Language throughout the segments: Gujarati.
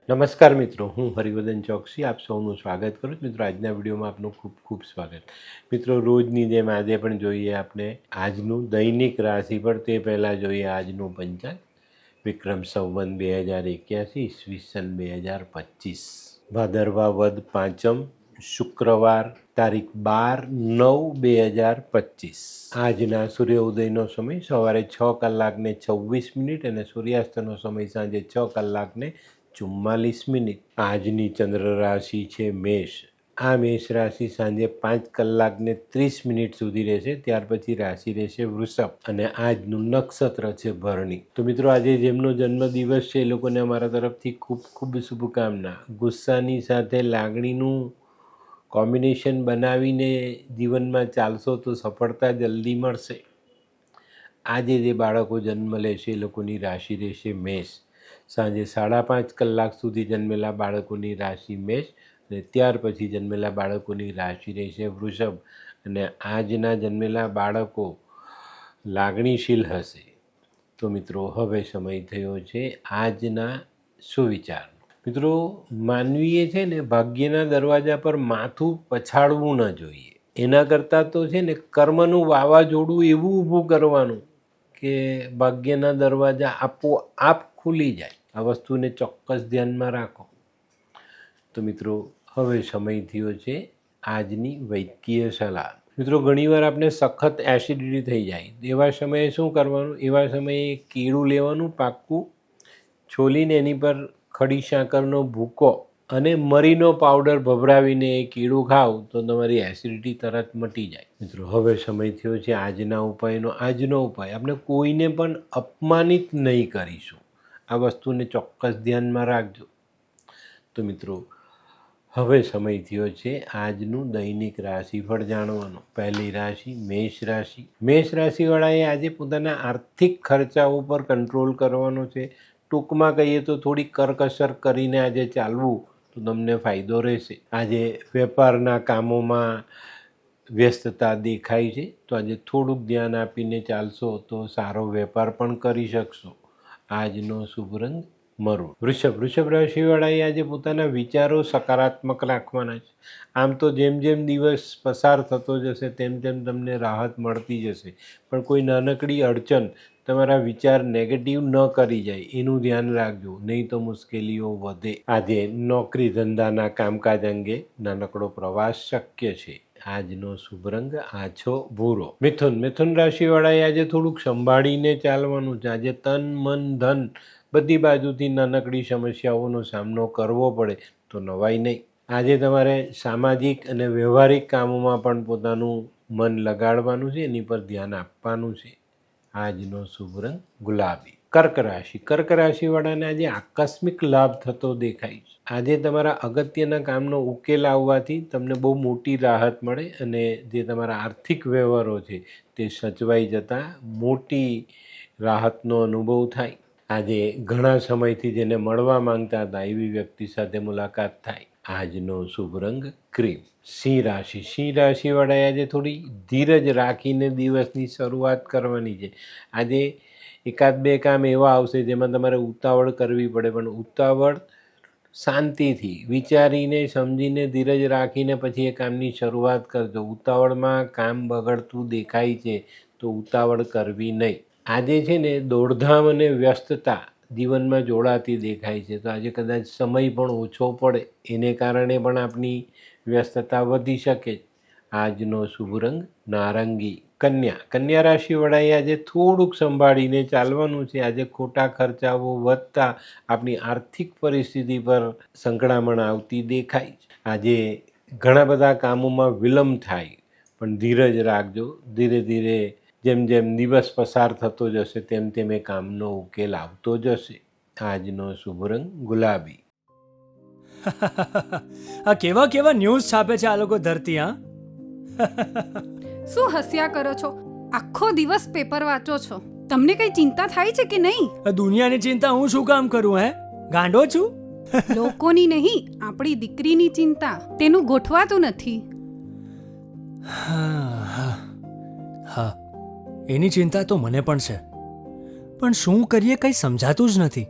નમસ્કાર મિત્રો, હું હરિવર્ધન ચોકસી આપ સૌનું સ્વાગત કરું છું. મિત્રો, આજના વિડીયોમાં આપનું ખૂબ ખૂબ સ્વાગત. મિત્રો, રોજની જેમ આજે પણ જોઈએ આપણે આજનું દૈનિક રાશિફળ. તે પહેલાં જોઈએ આજનું પંચાંગ. વિક્રમ સંવત 2081 ઈસવીસન 2025, ભાદરવા વદ પાંચમ, શુક્રવાર, તારીખ 12/9/2025. આજના સૂર્યોદયનો સમય સવારે 6:26 અને સૂર્યાસ્તનો સમય સાંજે 6:44. આજની ચંદ્ર રાશિ છે મેષ. આ મેષ રાશિ સાંજે 5:30 સુધી રહેશે. ત્યાર પછી રાશિ રહેશે વૃષભ અને આજનું નક્ષત્ર છે ભરણી. તો મિત્રો, આજે જેમનો જન્મદિવસ છે એ લોકોને અમારા તરફથી ખૂબ ખૂબ શુભકામના. ગુસ્સાની સાથે લાગણીનું કોમ્બિનેશન બનાવીને જીવનમાં ચાલશો તો સફળતા જલ્દી મળશે. આજે જે બાળકો જન્મ લેશે એ લોકોની રાશિ રહેશે મેષ. સાંજે 5:30 સુધી જન્મેલા બાળકોની રાશિ મેષ અને ત્યાર પછી જન્મેલા બાળકોની રાશિ રહેશે વૃષભ. અને આજના જન્મેલા બાળકો લાગણીશીલ હશે. તો મિત્રો, હવે સમય થયો છે આજના સુવિચાર. મિત્રો, માનવીએ છે ને ભાગ્યના દરવાજા પર માથું પછાડવું ન જોઈએ. એના કરતાં તો છે ને કર્મનું વાવાઝોડું એવું ઊભું કરવાનું કે ભાગ્યના દરવાજા આપોઆપ ખુલી જાય. આ વસ્તુને ચોક્કસ ધ્યાનમાં રાખો. તો મિત્રો, હવે સમય થયો છે આજની વૈદ્યકીય સલાહ. મિત્રો, ઘણીવાર આપણે સખત એસિડિટી થઈ જાય. એવા સમયે શું કરવાનું? એવા સમયે કેળું લેવાનું, પાક્કું છોલીને એની પર ખડી સાકરનો ભૂકો અને મરીનો પાવડર ભભરાવીને એ કેળું ખાવ તો તમારી એસિડિટી તરત મટી જાય. મિત્રો, હવે સમય થયો છે આજના ઉપાયનો. આજનો ઉપાય, આપણે કોઈને પણ અપમાનિત નહીં કરીશું. આ વસ્તુને ચોક્કસ ધ્યાનમાં રાખજો. તો મિત્રો, હવે સમય થયો છે આજનું દૈનિક રાશિફળ જાણવાનો. પહેલી રાશિ મેષ રાશિ. મેષ રાશિવાળાએ આજે પોતાના આર્થિક ખર્ચાઓ પર કંટ્રોલ કરવાનો છે. ટૂંકમાં કહીએ તો થોડી કરકસર કરીને આજે ચાલવું તો તમને ફાયદો રહેશે. આજે વેપારના કામોમાં વ્યસ્તતા દેખાય છે, તો આજે થોડુંક ધ્યાન આપીને ચાલશો તો સારો વેપાર પણ કરી શકશો. આજનો શુભ રંગ મરૂન. વૃષભ રાશિવાળાએ આજે પોતાના વિચારો સકારાત્મક રાખવાના છે. આમ તો જેમ જેમ દિવસ પસાર થતો જશે તેમ તેમ તમને રાહત મળતી જશે, પણ કોઈ નાનકડી અડચણ તમારા વિચાર નેગેટિવ ન કરી જાય એનું ધ્યાન રાખજો, નહીં તો મુશ્કેલીઓ વધે. આજે નોકરી ધંધાના કામકાજ અંગે નાનકડો પ્રવાસ શક્ય છે. આજનો શુભ રંગ આછો ભૂરો. મિથુન રાશિવાળાએ આજે થોડુંક સંભાળીને ચાલવાનું છે. આજે તન મન ધન બધી બાજુથી નાનકડી સમસ્યાઓનો સામનો કરવો પડે તો નવાઈ નહીં. આજે તમારે સામાજિક અને વ્યવહારિક કામોમાં પણ પોતાનું મન લગાડવાનું છે, એની પર ધ્યાન આપવાનું છે. આજનો શુભ રંગ ગુલાબી. કર્ક રાશિવાળાને આજે આકસ્મિક લાભ થતો દેખાય છે. આજે તમારા અગત્યના કામનો ઉકેલ આવવાથી તમને બહુ મોટી રાહત મળે અને જે તમારા આર્થિક વ્યવહારો છે તે સચવાઈ જતાં મોટી રાહતનો અનુભવ થાય. આજે ઘણા સમયથી જેને મળવા માંગતા હતા એવી વ્યક્તિ સાથે મુલાકાત થાય. આજનો શુભ રંગ ક્રીમ. સિંહ રાશિવાળાએ આજે થોડી ધીરજ રાખીને દિવસની શરૂઆત કરવાની છે. આજે એકાદ બે કામ એવા આવશે જેમાં તમારે ઉતાવળ કરવી પડે, પણ ઉતાવળ શાંતિથી વિચારીને સમજીને ધીરજ રાખીને પછી એ કામની શરૂઆત કરજો. ઉતાવળમાં કામ બગડતું દેખાય છે તો ઉતાવળ કરવી નહીં. આજે છે ને દોડધામ અને વ્યસ્તતા જીવનમાં જોડાતી દેખાય છે, તો આજે કદાચ સમય પણ ઓછો પડે, એને કારણે પણ આપણી વ્યસ્તતા વધી શકે. આજનો શુભ રંગ નારંગી. કન્યા રાશિવાળાએ આજે થોડુંક સંભાળીને ચાલવાનું છે. આજે ખોટા ખર્ચાઓ વધતા આપણી આર્થિક પરિસ્થિતિ પર સંકળામણ આવતી દેખાય છે. આજે ઘણા બધા કામોમાં વિલંબ થાય, પણ ધીરજ રાખજો. ધીરે ધીરે જેમ જેમ દિવસ પસાર થતો જશે તેમ તેમ એ કામનો ઉકેલ આવતો જશે. આજનો શુભ રંગ ગુલાબી. આ કેવા કેવા ન્યૂઝ છાપે છે આ લોકો ધરતી. હા, શું હસ્યા કરો છો? આખો દિવસ પેપર વાંચો છો, તમને કઈ ચિંતા થાય છે કે નહીં? આ દુનિયાની ચિંતા હું શું કામ કરું? ગાંડો છું? લોકોની નહીં, આપણી દીકરીની ચિંતા. તેનું ગોઠવાતું નથી. હા, એની ચિંતા તો મને પણ છે, પણ શું કરીએ કંઈ સમજાતું જ નથી.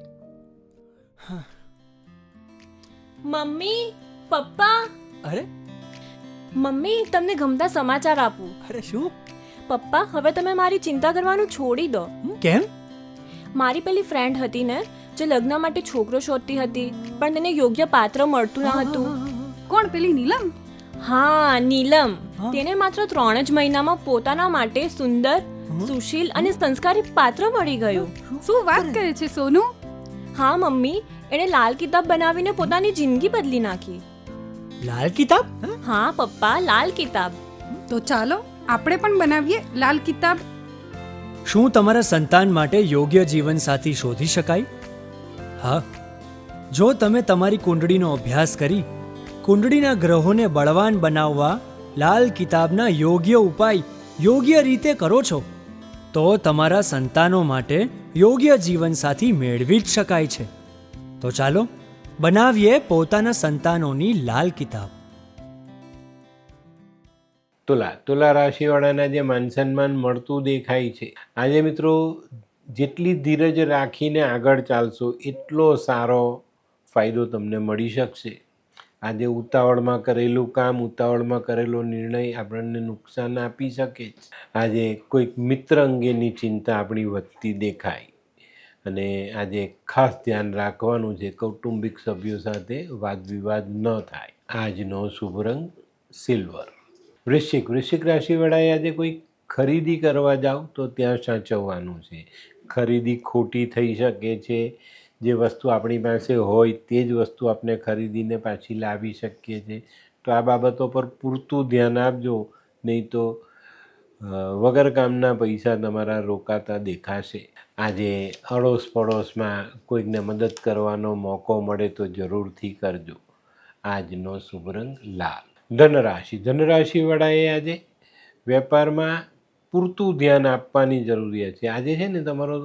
મમ્મી, પપ્પા. અરે મમ્મી, તમને ગમતા સમાચાર આપું. અરે શું? પપ્પા, હવે તમે મારી ચિંતા કરવાનું છોડી દો. કેમ? મારી પેલી ફ્રેન્ડ હતી ને, જે લગ્ન માટે છોકરો શોધતી હતી, પણ તેને યોગ્ય પાત્ર મળતું ન હતું. કોણ પેલી નીલમ? હા, નીલમ. હા? તેને માત્ર 3 જ મહિનામાં પોતાના માટે સુંદર, સુશીલ અને સંસ્કારી પાત્ર મળી ગયું. શું વાત કરે છે સોનુ? હા મમ્મી, એણે લાલ કિતાબ બનાવીને પોતાની જિંદગી બદલી નાખી. લાલ કિતાબ? હા પપ્પા, લાલ કિતાબ. તો ચાલો આપણે પણ બનાવીએ લાલ કિતાબ. શું તમારા સંતાન માટે યોગ્ય જીવનસાથી શોધી શકાય? હા, જો તમે તમારી કુંડળીનો અભ્યાસ કરી કુંડળીના ગ્રહોને બળવાન બનાવવા લાલ કિતાબના યોગ્ય ઉપાય યોગ્ય રીતે કરો છો તો તમારા સંતાનો માટે યોગ્ય જીવનસાથી મેળવી જ શકાય છે. તો ચાલો બનાવીએ પોતાના સંતાનોની લાલ કિતાબ. તુલા રાશિવાળાના જે માન સન્માન મળતું દેખાય છે, આજે મિત્રો જેટલી ધીરજ રાખીને આગળ ચાલશો એટલો સારો ફાયદો તમને મળી શકશે. આજે ઉતાવળમાં કરેલું કામ, ઉતાવળમાં કરેલો નિર્ણય આપણને નુકસાન આપી શકે છે. આજે કોઈક મિત્ર અંગેની ચિંતા આપણી વધતી દેખાય અને આજે ખાસ ધ્યાન રાખવાનું છે કૌટુંબિક સભ્યો સાથે વાદ વિવાદ ન થાય. આજનો શુભ રંગ સિલ્વર. વૃશ્ચિક રાશિવાળાએ આજે કોઈ ખરીદી કરવા જાઓ તો ત્યાં સાચવવાનું છે. ખરીદી ખોટી થઈ શકે છે. જે વસ્તુ આપણી પાસે હોય તે જ વસ્તુ આપણે ખરીદીને પાછી લાવી શકીએ છીએ. તો આ બાબતો પર પૂરતું ધ્યાન આપજો, નહીં તો વગર કામના પૈસા તમારા રોકાતા દેખાશે. આજે અડોશ પડોશમાં કોઈકને મદદ કરવાનો મોકો મળે તો જરૂરથી કરજો. આજનો શુભ રંગ લાલ. ધનરાશિવાળાએ આજે વેપારમાં પૂરતું ધ્યાન આપવાની જરૂરિયાત છે. આજે છે ને તમારો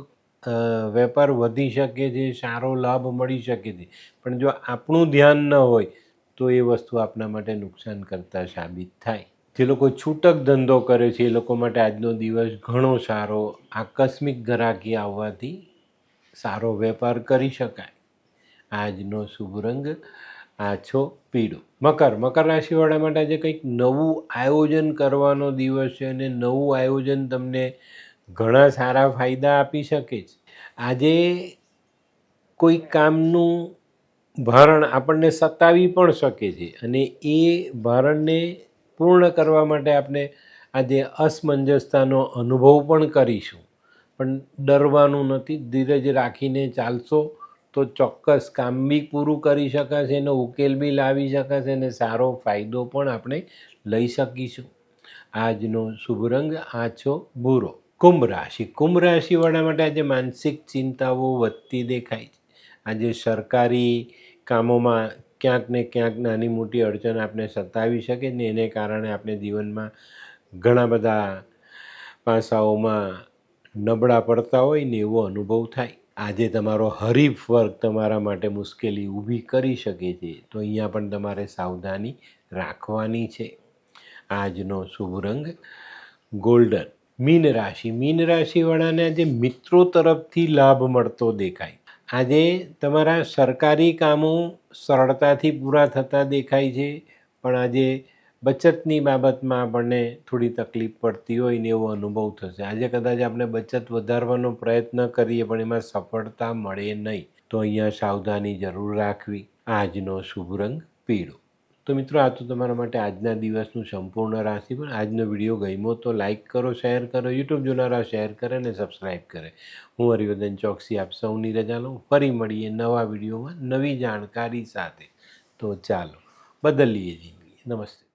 વેપાર વધી શકે છે, સારો લાભ મળી શકે છે, પણ જો આપણું ધ્યાન ન હોય તો એ વસ્તુ આપણા માટે નુકસાન કરતા સાબિત થાય. જે લોકો છૂટક ધંધો કરે છે એ લોકો માટે આજનો દિવસ ઘણો સારો. આકસ્મિક ગ્રાહકી આવવાથી સારો વેપાર કરી શકાય. આજનો શુભ રંગ આછો પીળો. મકર રાશિવાળા માટે આજે કંઈક નવું આયોજન કરવાનો દિવસ છે અને નવું આયોજન તમને ઘણા સારા ફાયદા આપી શકે છે. આજે કોઈ કામનું ભારણ આપણને સતાવી પણ શકે છે અને એ ભારણને પૂર્ણ કરવા માટે આપણે આજે અસમંજસતાનો અનુભવ પણ કરીશું. પણ ડરવાનું નથી, ધીરજ રાખીને ચાલશો તો ચોક્કસ કામ બી પૂરું કરી શકાશે, એનો ઉકેલ બી લાવી શકાશે અને સારો ફાયદો પણ આપણે લઈ શકીશું. આજનો શુભ રંગ આછો ભૂરો. કુંભ રાશિવાળા માટે આજે માનસિક ચિંતાઓ વધતી દેખાય છે. આજે સરકારી કામોમાં ક્યાંક ને ક્યાંક નાની મોટી અડચણ આપણે સતાવી શકે ને એને કારણે આપણે જીવનમાં ઘણા બધા પાસાઓમાં નબળા પડતા હોય ને એવો અનુભવ થાય. આજે તમારો હરીફ વર્ગ તમારા માટે મુશ્કેલી ઊભી કરી શકે છે, તો અહીંયા પણ તમારે સાવધાની રાખવાની છે. આજનો શુભ રંગ ગોલ્ડન. મીન રાશિવાળાને આજે મિત્રો તરફથી લાભ મળતો દેખાય. આજે તમારા સરકારી કામો સરળતાથી પૂરા થતા દેખાય છે, પણ આજે બચતની બાબતમાં આપણને થોડી તકલીફ પડતી હોય ને એવો અનુભવ થશે. આજે કદાચ આપણે બચત વધારવાનો પ્રયત્ન કરીએ પણ એમાં સફળતા મળે નહીં, તો અહીંયા સાવધાની જરૂર રાખવી. આજનો શુભ રંગ પીળો. તો મિત્રો, આ તો તમારા માટે આજના દિવસનું સંપૂર્ણ રાશિ. પણ આજનો વિડીયો ગમ્યો તો લાઇક કરો, શેર કરો, યુટ્યુબ જોનારા શેર કરે અને સબસ્ક્રાઈબ કરે. હું હરિવર્ધન ચોકસી આપ સૌની રજા લઉં. ફરી મળીએ નવા વિડીયોમાં નવી જાણકારી સાથે. તો ચાલો બદલીએ જિંદગી. નમસ્તે.